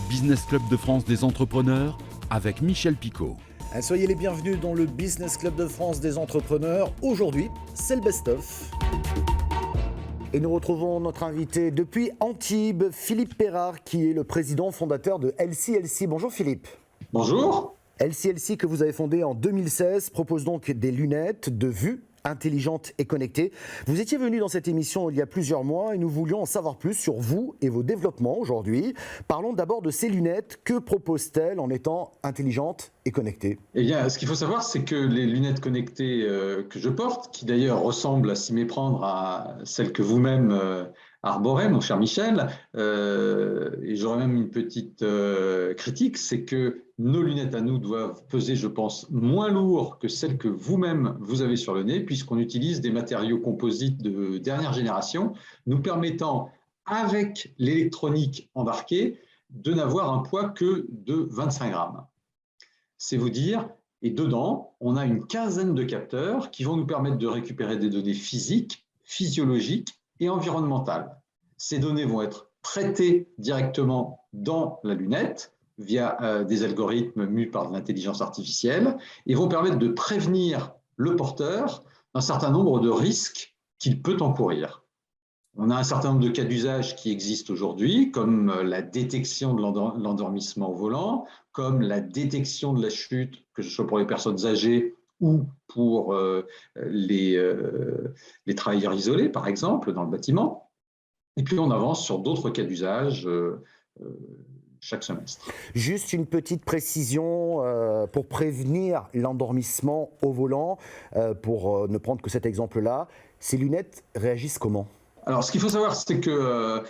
Business Club de France des entrepreneurs avec Michel Picot. Soyez les bienvenus dans le Business Club de France des entrepreneurs. Aujourd'hui, c'est le best-of. Et nous retrouvons notre invité depuis Antibes, Philippe Perrard, qui est le président fondateur de LCLC. Bonjour Philippe. Bonjour. LCLC que vous avez fondé en 2016 propose donc des lunettes de vue intelligentes et connectées. Vous étiez venu dans cette émission il y a plusieurs mois et nous voulions en savoir plus sur vous et vos développements aujourd'hui. Parlons d'abord de ces lunettes. Que proposent-elles en étant intelligentes et connectées ? Eh bien, ce qu'il faut savoir, c'est que les lunettes connectées que je porte, qui d'ailleurs ressemblent à s'y méprendre à celles que vous-même arborez, mon cher Michel, et j'aurais même une petite critique, c'est que nos lunettes à nous doivent peser, je pense, moins lourd que celles que vous-même vous avez sur le nez, puisqu'on utilise des matériaux composites de dernière génération, nous permettant, avec l'électronique embarquée, de n'avoir un poids que de 25 grammes. C'est vous dire, et dedans, on a une quinzaine de capteurs qui vont nous permettre de récupérer des données physiques, physiologiques et environnementales. Ces données vont être traitées directement dans la lunette via des algorithmes mus par de l'intelligence artificielle et vont permettre de prévenir le porteur d'un certain nombre de risques qu'il peut encourir. On a un certain nombre de cas d'usage qui existent aujourd'hui, comme la détection de l'endormissement au volant, comme la détection de la chute, que ce soit pour les personnes âgées ou pour les travailleurs isolés, par exemple, dans le bâtiment. Et puis on avance sur d'autres cas d'usage chaque semestre. Juste une petite précision pour prévenir l'endormissement au volant, pour ne prendre que cet exemple-là. Ces lunettes réagissent comment ? Alors, ce qu'il faut savoir, c'est que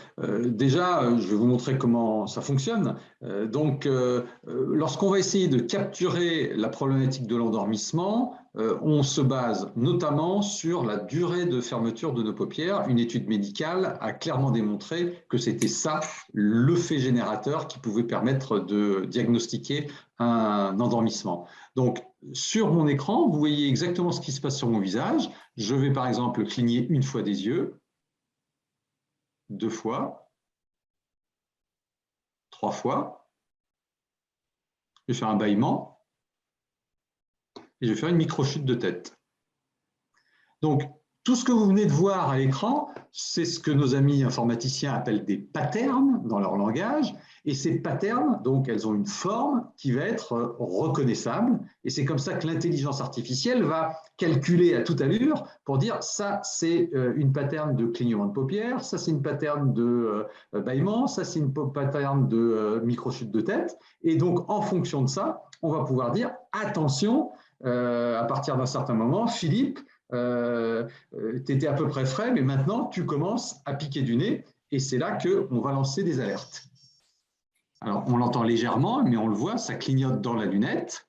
déjà, je vais vous montrer comment ça fonctionne. Lorsqu'on va essayer de capturer la problématique de l'endormissement, on se base notamment sur la durée de fermeture de nos paupières. Une étude médicale a clairement démontré que c'était ça le fait générateur qui pouvait permettre de diagnostiquer un endormissement. Donc, sur mon écran, vous voyez exactement ce qui se passe sur mon visage. Je vais par exemple cligner une fois des yeux. 2 fois, 3 fois, je vais faire un bâillement et je vais faire une micro-chute de tête. Donc, tout ce que vous venez de voir à l'écran, c'est ce que nos amis informaticiens appellent des patterns dans leur langage. Et ces patterns, donc, elles ont une forme qui va être reconnaissable. Et c'est comme ça que l'intelligence artificielle va calculer à toute allure pour dire ça, c'est une pattern de clignement de paupières, ça, c'est une pattern de bâillement, ça, c'est une pattern de micro-chute de tête. Et donc, en fonction de ça, on va pouvoir dire attention, à partir d'un certain moment, Philippe, tu étais à peu près frais, mais maintenant, tu commences à piquer du nez. Et c'est là qu'on va lancer des alertes. Alors, on l'entend légèrement, mais on le voit, ça clignote dans la lunette.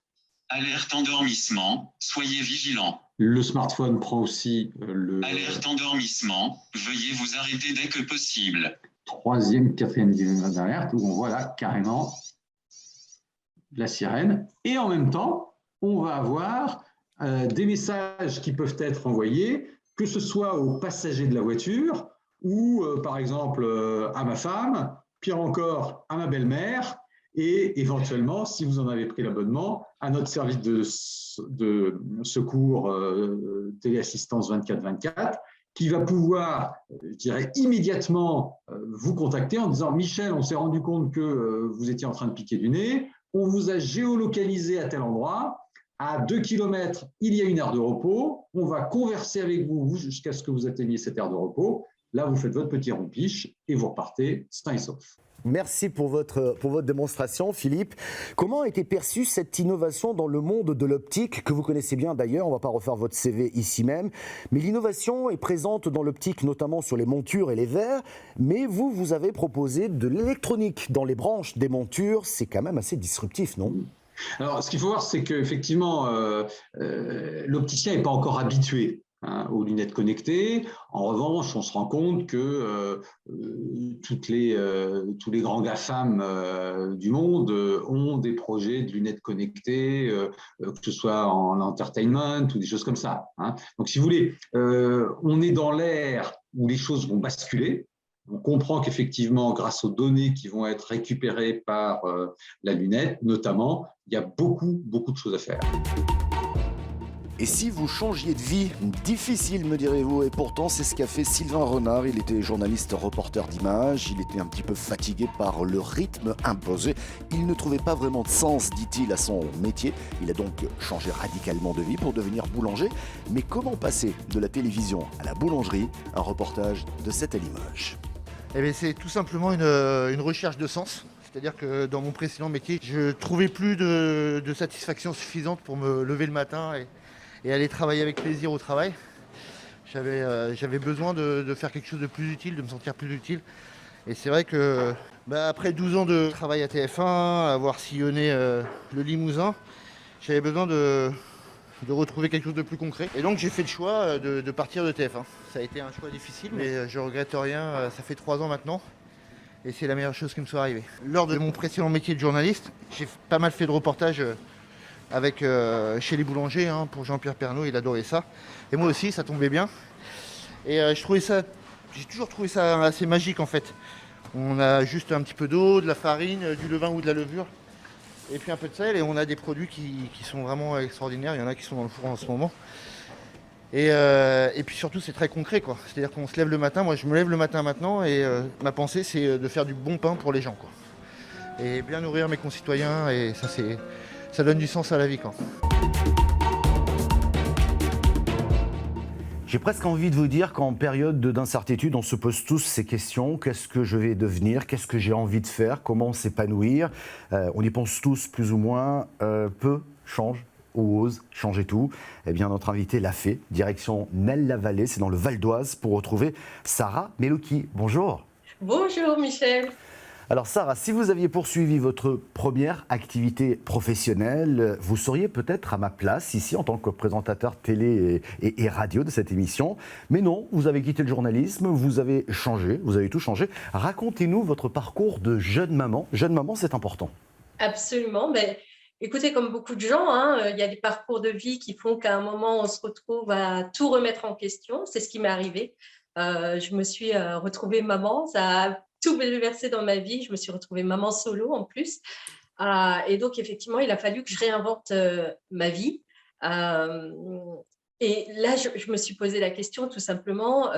Alerte endormissement, soyez vigilant. Le smartphone prend aussi le... Alerte endormissement, veuillez vous arrêter dès que possible. 3e, 4e dizaine d'alerte, où on voit là carrément la sirène. Et en même temps, on va avoir des messages qui peuvent être envoyés, que ce soit aux passagers de la voiture ou, par exemple, à ma femme, pire encore, à ma belle-mère, et éventuellement, si vous en avez pris l'abonnement, à notre service de secours téléassistance 24/24, qui va pouvoir, je dirais, immédiatement vous contacter en disant « Michel, on s'est rendu compte que vous étiez en train de piquer du nez, on vous a géolocalisé à tel endroit, à 2 km, il y a une aire de repos, on va converser avec vous jusqu'à ce que vous atteigniez cette aire de repos. Là, vous faites votre petit rompiche et vous repartez sain et sauf. » Merci pour votre démonstration, Philippe. Comment a été perçue cette innovation dans le monde de l'optique, que vous connaissez bien d'ailleurs, on ne va pas refaire votre CV ici même, mais l'innovation est présente dans l'optique, notamment sur les montures et les verres, mais vous avez proposé de l'électronique dans les branches des montures, c'est quand même assez disruptif, non ? Alors, ce qu'il faut voir, c'est qu'effectivement, l'opticien n'est pas encore habitué aux lunettes connectées. En revanche, on se rend compte que tous les grands GAFAM du monde ont des projets de lunettes connectées, que ce soit en entertainment ou des choses comme ça. Donc, si vous voulez, on est dans l'ère où les choses vont basculer. On comprend qu'effectivement, grâce aux données qui vont être récupérées par la lunette, notamment, il y a beaucoup de choses à faire. Et si vous changiez de vie? Difficile, me direz-vous, et pourtant c'est ce qu'a fait Sylvain Renard. Il était journaliste reporter d'images, il était un petit peu fatigué par le rythme imposé. Il ne trouvait pas vraiment de sens, dit-il, à son métier. Il a donc changé radicalement de vie pour devenir boulanger. Mais comment passer de la télévision à la boulangerie? Un reportage de 7 à l'image. Eh bien, c'est tout simplement une recherche de sens. C'est-à-dire que dans mon précédent métier, je ne trouvais plus de satisfaction suffisante pour me lever le matin et aller travailler avec plaisir au travail. J'avais besoin de faire quelque chose de plus utile, de me sentir plus utile. Et c'est vrai que après 12 ans de travail à TF1, avoir sillonné le Limousin, j'avais besoin de retrouver quelque chose de plus concret. Et donc j'ai fait le choix de partir de TF1. Ça a été un choix difficile, mais je regrette rien. Ça fait 3 ans maintenant. Et c'est la meilleure chose qui me soit arrivée. Lors de mon précédent métier de journaliste, j'ai pas mal fait de reportages chez les boulangers, pour Jean-Pierre Pernaut, il adorait ça. Et moi aussi, ça tombait bien. Et j'ai toujours trouvé ça assez magique en fait. On a juste un petit peu d'eau, de la farine, du levain ou de la levure, et puis un peu de sel, et on a des produits qui sont vraiment extraordinaires. Il y en a qui sont dans le four en ce moment. Et puis surtout, c'est très concret, quoi. C'est-à-dire qu'on se lève le matin, moi je me lève le matin maintenant, et ma pensée c'est de faire du bon pain pour les gens, quoi. Et bien nourrir mes concitoyens, et ça donne du sens à la vie, quoi. J'ai presque envie de vous dire qu'en période d'incertitude, on se pose tous ces questions. Qu'est-ce que je vais devenir? Qu'est-ce que j'ai envie de faire? Comment s'épanouir? On y pense tous plus ou moins. Peu change ou ose changer tout. Eh bien, notre invité l'a fait. Direction Nesle-la-Vallée, c'est dans le Val d'Oise, pour retrouver Sarah Meloki. Bonjour. Bonjour Michel. Alors Sarah, si vous aviez poursuivi votre première activité professionnelle, vous seriez peut-être à ma place ici en tant que présentateur télé et radio de cette émission. Mais non, vous avez quitté le journalisme, vous avez changé, vous avez tout changé. Racontez-nous votre parcours de jeune maman. Jeune maman, c'est important. Absolument. Écoutez, comme beaucoup de gens, il y a des parcours de vie qui font qu'à un moment, on se retrouve à tout remettre en question. C'est ce qui m'est arrivé. Je me suis retrouvée maman. Ça a tout bouleversé dans ma vie. Je me suis retrouvée maman solo en plus. Et donc, effectivement, il a fallu que je réinvente ma vie. Et là, je me suis posé la question tout simplement.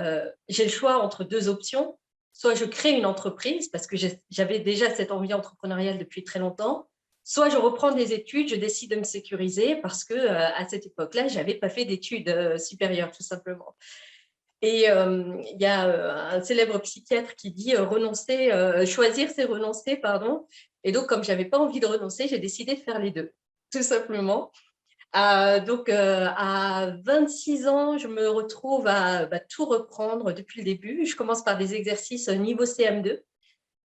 J'ai le choix entre 2 options. Soit je crée une entreprise parce que j'avais déjà cette envie entrepreneuriale depuis très longtemps. Soit je reprends des études, je décide de me sécuriser parce que à cette époque-là, je n'avais pas fait d'études supérieures tout simplement. Et il y a un célèbre psychiatre qui dit choisir c'est renoncer, pardon. Et donc, comme je n'avais pas envie de renoncer, j'ai décidé de faire les 2, tout simplement. Donc, à 26 ans, je me retrouve à tout reprendre depuis le début. Je commence par des exercices niveau CM2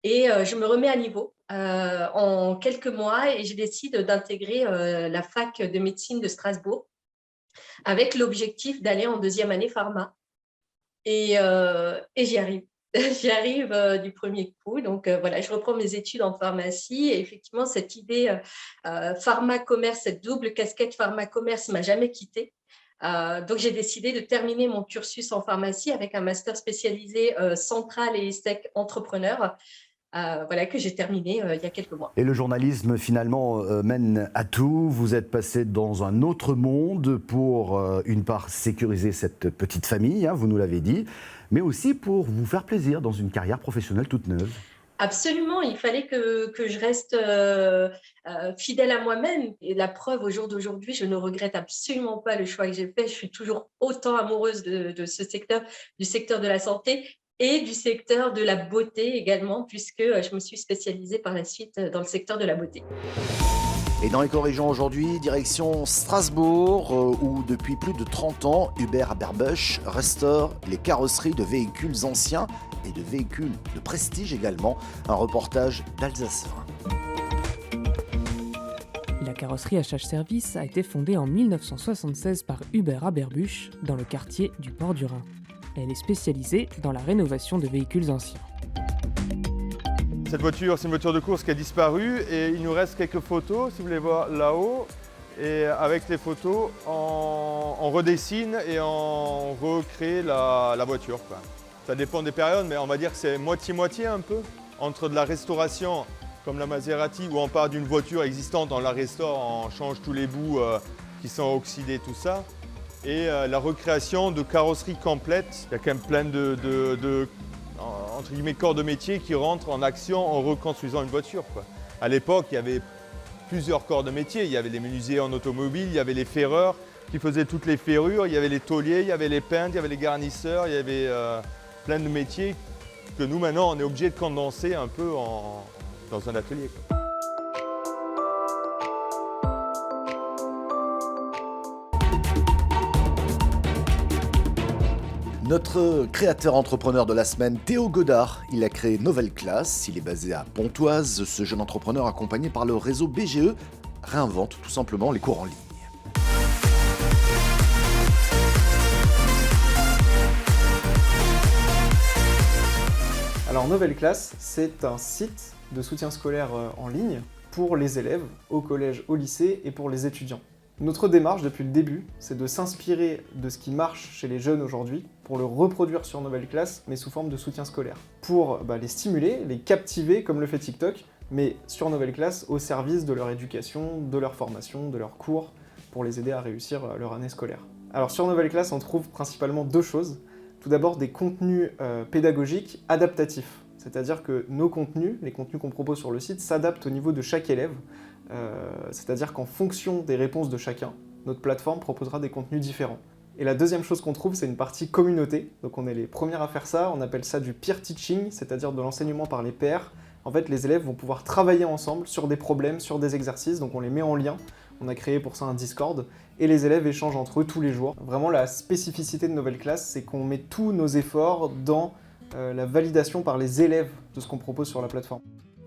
et je me remets à niveau en quelques mois et je décide d'intégrer la fac de médecine de Strasbourg avec l'objectif d'aller en 2e année pharma. Et j'y arrive. J'y arrive du premier coup. Donc, voilà, je reprends mes études en pharmacie. Et effectivement, cette idée pharma-commerce, cette double casquette pharma-commerce ne m'a jamais quittée. Donc, j'ai décidé de terminer mon cursus en pharmacie avec un master spécialisé central et STEC entrepreneur. Voilà, que j'ai terminé il y a quelques mois. Et le journalisme, finalement, mène à tout. Vous êtes passé dans un autre monde pour, une part, sécuriser cette petite famille, vous nous l'avez dit, mais aussi pour vous faire plaisir dans une carrière professionnelle toute neuve. Absolument, il fallait que je reste fidèle à moi-même. Et la preuve, au jour d'aujourd'hui, je ne regrette absolument pas le choix que j'ai fait. Je suis toujours autant amoureuse de ce secteur, du secteur de la santé et du secteur de la beauté également, puisque je me suis spécialisée par la suite dans le secteur de la beauté. Et dans Éco-Région aujourd'hui, direction Strasbourg, où depuis plus de 30 ans, Hubert Aberbuch restaure les carrosseries de véhicules anciens et de véhicules de prestige également. Un reportage d'Alsace. La carrosserie HH Service a été fondée en 1976 par Hubert Aberbuch dans le quartier du Port du Rhin. Elle est spécialisée dans la rénovation de véhicules anciens. Cette voiture, c'est une voiture de course qui a disparu et il nous reste quelques photos, si vous voulez voir là-haut. Et avec les photos, on redessine et on recrée la voiture, quoi. Ça dépend des périodes, mais on va dire que c'est moitié-moitié un peu. Entre de la restauration, comme la Maserati, où on part d'une voiture existante, on la restaure, on change tous les bouts qui sont oxydés, tout ça. Et la recréation de carrosserie complète. Il y a quand même plein de entre guillemets, corps de métier qui rentrent en action en reconstruisant une voiture, quoi. À l'époque, il y avait plusieurs corps de métier. Il y avait les menuisiers en automobile, il y avait les ferreurs qui faisaient toutes les ferrures, il y avait les tôliers, il y avait les peintres, il y avait les garnisseurs, il y avait plein de métiers que nous, maintenant, on est obligé de condenser un peu dans un atelier, quoi. Notre créateur entrepreneur de la semaine, Théo Godard, il a créé Nouvelle Classe, il est basé à Pontoise. Ce jeune entrepreneur accompagné par le réseau BGE réinvente tout simplement les cours en ligne. Alors Nouvelle Classe, c'est un site de soutien scolaire en ligne pour les élèves au collège, au lycée et pour les étudiants. Notre démarche depuis le début, c'est de s'inspirer de ce qui marche chez les jeunes aujourd'hui pour le reproduire sur Nouvelle Classe, mais sous forme de soutien scolaire. Pour les stimuler, les captiver comme le fait TikTok, mais sur Nouvelle Classe au service de leur éducation, de leur formation, de leurs cours, pour les aider à réussir leur année scolaire. Alors sur Nouvelle Classe, on trouve principalement deux choses. Tout d'abord des contenus pédagogiques adaptatifs, c'est-à-dire que nos contenus, les contenus qu'on propose sur le site, s'adaptent au niveau de chaque élève. C'est-à-dire qu'en fonction des réponses de chacun, notre plateforme proposera des contenus différents. Et la deuxième chose qu'on trouve, c'est une partie communauté. Donc on est les premiers à faire ça, on appelle ça du peer teaching, c'est-à-dire de l'enseignement par les pairs. En fait, les élèves vont pouvoir travailler ensemble sur des problèmes, sur des exercices, donc on les met en lien. On a créé pour ça un Discord, et les élèves échangent entre eux tous les jours. Vraiment, la spécificité de Nouvelle Classe, c'est qu'on met tous nos efforts dans la validation par les élèves de ce qu'on propose sur la plateforme.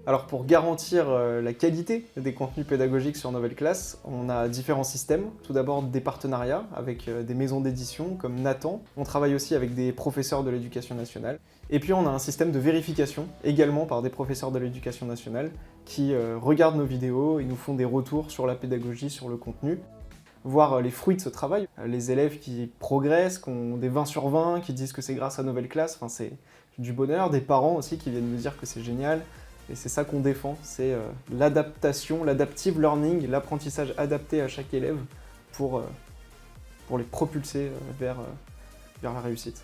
Alors pour garantir la qualité des contenus pédagogiques sur Nouvelle Classe, on a différents systèmes. Tout d'abord des partenariats avec des maisons d'édition comme Nathan. On travaille aussi avec des professeurs de l'éducation nationale. Et puis on a un système de vérification, également par des professeurs de l'éducation nationale, qui regardent nos vidéos et nous font des retours sur la pédagogie, sur le contenu. Voir les fruits de ce travail, les élèves qui progressent, qui ont des 20 sur 20, qui disent que c'est grâce à Nouvelle Classe, enfin, c'est du bonheur, des parents aussi qui viennent nous dire que c'est génial. Et c'est ça qu'on défend, c'est l'adaptation, l'adaptive learning, l'apprentissage adapté à chaque élève pour les propulser vers la réussite.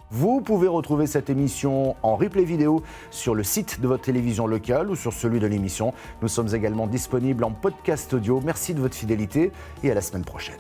Vous pouvez retrouver cette émission en replay vidéo sur le site de votre télévision locale ou sur celui de l'émission. Nous sommes également disponibles en podcast audio. Merci de votre fidélité et à la semaine prochaine.